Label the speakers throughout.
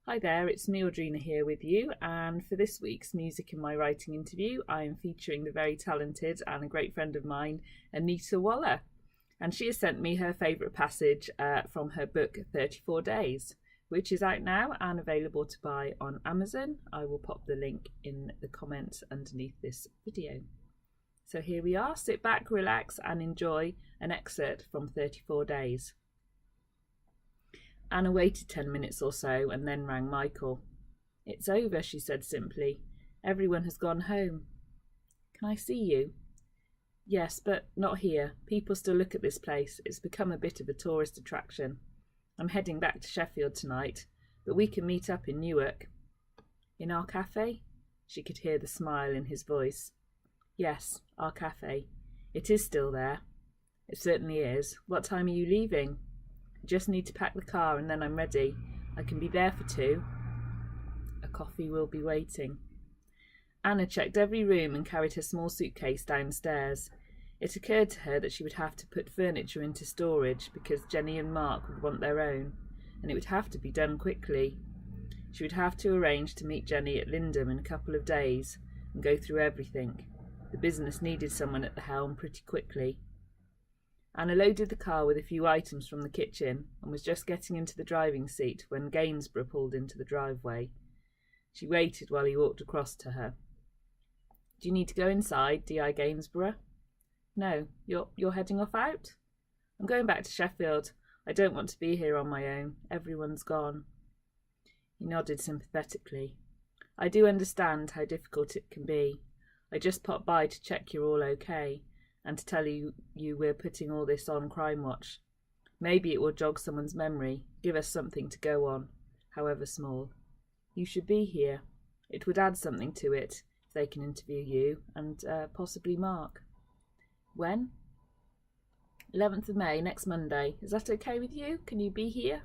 Speaker 1: Hi there, it's me Audrina here with you, and for this week's Music in My Writing interview I am featuring the very talented and a great friend of mine, Anita Waller, and she has sent me her favourite passage from her book 34 Days, which is out now and available to buy on Amazon. I will pop the link in the comments underneath this video. So here we are, sit back, relax and enjoy an excerpt from 34 Days. Anna waited 10 minutes or so and then rang Michael. "It's over," she said simply. "Everyone has gone home." "Can I see you?" "Yes, but not here. People still look at this place. It's become a bit of a tourist attraction. I'm heading back to Sheffield tonight, but we can meet up in Newark." "In our cafe?" She could hear the smile in his voice. "Yes, our cafe. It is still there." "It certainly is. What time are you leaving?" "Just need to pack the car and then I'm ready. I can be there for 2. A coffee will be waiting." Anna checked every room and carried her small suitcase downstairs. It occurred to her that she would have to put furniture into storage because Jenny and Mark would want their own, and it would have to be done quickly. She would have to arrange to meet Jenny at Lindum in a couple of days and go through everything. The business needed someone at the helm pretty quickly. Anna loaded the car with a few items from the kitchen and was just getting into the driving seat when Gainsborough pulled into the driveway. She waited while he walked across to her. "Do you need to go inside, D.I. Gainsborough?" "No. You're heading off out?" "I'm going back to Sheffield. I don't want to be here on my own. Everyone's gone." He nodded sympathetically. "I do understand how difficult it can be. I just popped by to check you're all okay, and to tell you we're putting all this on Crime Watch. Maybe it will jog someone's memory, give us something to go on, however small. You should be here. It would add something to it if they can interview you, and possibly Mark." "When?" 11th of May, next Monday. Is that okay with you? Can you be here?"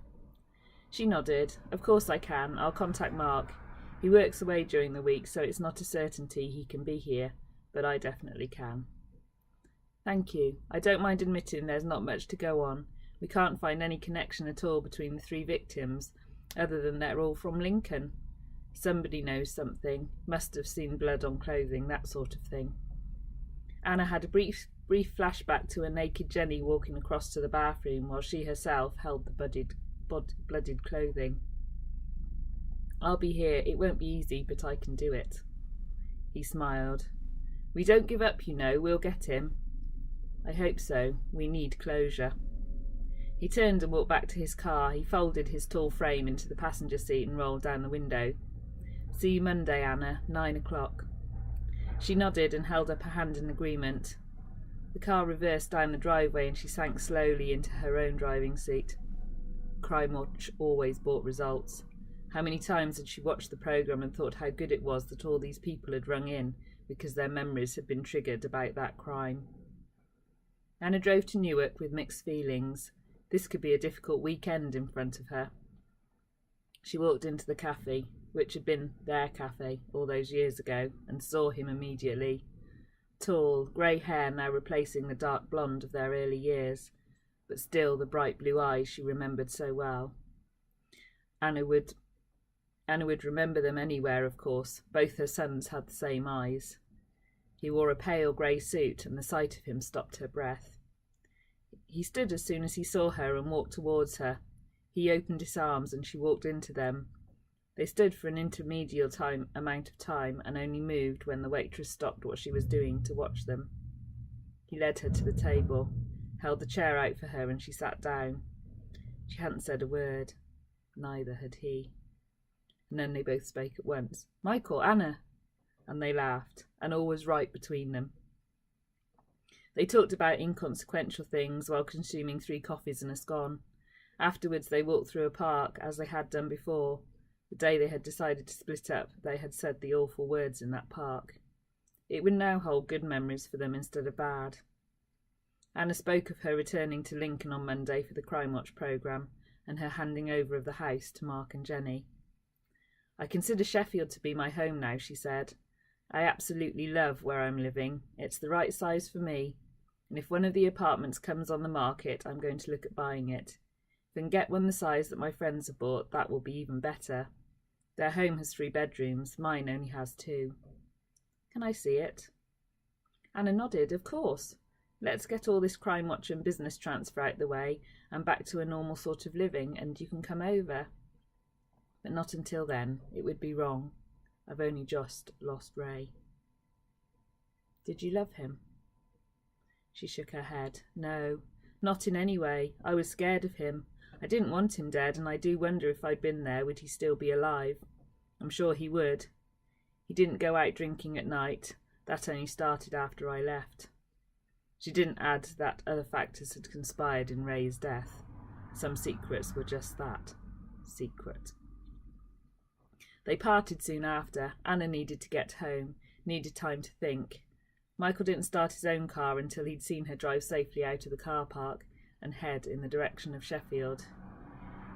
Speaker 1: She nodded. "Of course I can. I'll contact Mark. He works away during the week, so it's not a certainty he can be here, but I definitely can." "Thank you. I don't mind admitting there's not much to go on. We can't find any connection at all between the 3 victims, other than they're all from Lincoln. Somebody knows something, must have seen blood on clothing, that sort of thing." Anna had a brief flashback to a naked Jenny walking across to the bathroom while she herself held the blooded clothing. "I'll be here. It won't be easy, but I can do it." He smiled. "We don't give up, you know. We'll get him." "I hope so. We need closure." He turned and walked back to his car. He folded his tall frame into the passenger seat and rolled down the window. "See you Monday, Anna, 9 o'clock. She nodded and held up her hand in agreement. The car reversed down the driveway and she sank slowly into her own driving seat. Crime Watch always brought results. How many times had she watched the programme and thought how good it was that all these people had rung in because their memories had been triggered about that crime. Anna drove to Newark with mixed feelings. This could be a difficult weekend in front of her. She walked into the cafe, which had been their cafe all those years ago, and saw him immediately. Tall, grey hair now replacing the dark blonde of their early years, but still the bright blue eyes she remembered so well. Anna would remember them anywhere, of course. Both her sons had the same eyes. He wore a pale grey suit, and the sight of him stopped her breath. He stood as soon as he saw her and walked towards her. He opened his arms and she walked into them. They stood for an intermediate amount of time and only moved when the waitress stopped what she was doing to watch them. He led her to the table, held the chair out for her, and she sat down. She hadn't said a word. Neither had he. And then they both spoke at once. "Michael, Anna!" And they laughed, and all was right between them. They talked about inconsequential things while consuming 3 coffees and a scone. Afterwards they walked through a park, as they had done before. The day they had decided to split up, they had said the awful words in that park. It would now hold good memories for them instead of bad. Anna spoke of her returning to Lincoln on Monday for the Crime Watch programme, and her handing over of the house to Mark and Jenny. "I consider Sheffield to be my home now," she said. "I absolutely love where I'm living. It's the right size for me, and if one of the apartments comes on the market, I'm going to look at buying it. If I can get one the size that my friends have bought, that will be even better. Their home has 3 bedrooms. Mine only has 2. Can I see it? Anna nodded. Of course. Let's get all this crime watch and business transfer out the way and back to a normal sort of living, and you can come over. But not until then. It would be wrong. I've only just lost Ray. Did you love him? She shook her head. No, not in any way. I was scared of him. I didn't want him dead, and I do wonder if I'd been there, would he still be alive? I'm sure he would. He didn't go out drinking at night. That only started after I left. She didn't add that other factors had conspired in Ray's death. Some secrets were just that, secret. They parted soon after. Anna needed to get home, needed time to think. Michael didn't start his own car until he'd seen her drive safely out of the car park and head in the direction of Sheffield.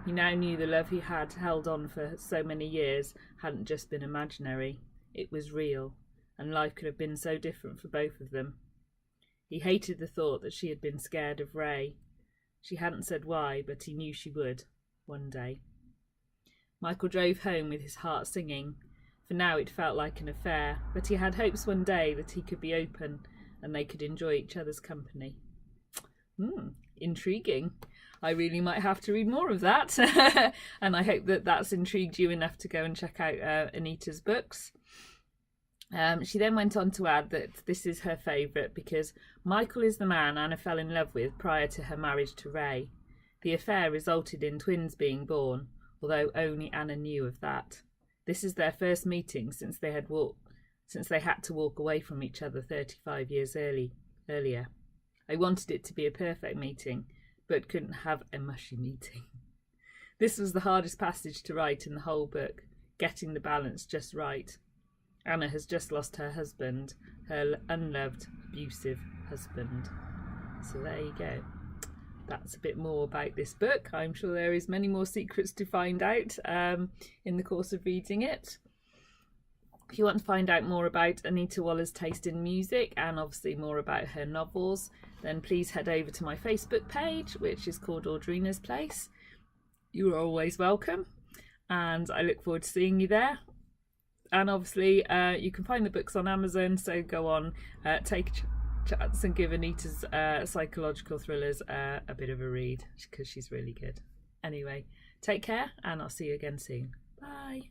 Speaker 1: He now knew the love he had held on for so many years hadn't just been imaginary. It was real, and life could have been so different for both of them. He hated the thought that she had been scared of Ray. She hadn't said why, but he knew she would, one day. Michael drove home with his heart singing. For now it felt like an affair, but he had hopes one day that he could be open and they could enjoy each other's company. Intriguing. I really might have to read more of that. And I hope that that's intrigued you enough to go and check out Anita's books. She then went on to add that this is her favourite because Michael is the man Anna fell in love with prior to her marriage to Ray. The affair resulted in twins being born, although only Anna knew of that. This is their first meeting since they had to walk away from each other 35 years earlier. I wanted it to be a perfect meeting, but couldn't have a mushy meeting. This was the hardest passage to write in the whole book, getting the balance just right. Anna has just lost her husband, her unloved, abusive husband. So there you go. That's a bit more about this book. I'm sure there is many more secrets to find out in the course of reading it. If you want to find out more about Anita Waller's taste in music and obviously more about her novels, then please head over to my Facebook page, which is called Audrina's Place. You are always welcome, and I look forward to seeing you there. And obviously you can find the books on Amazon, so go on, take a chance and give Anita's psychological thrillers a bit of a read, because she's really good. Anyway, take care, and I'll see you again soon. Bye.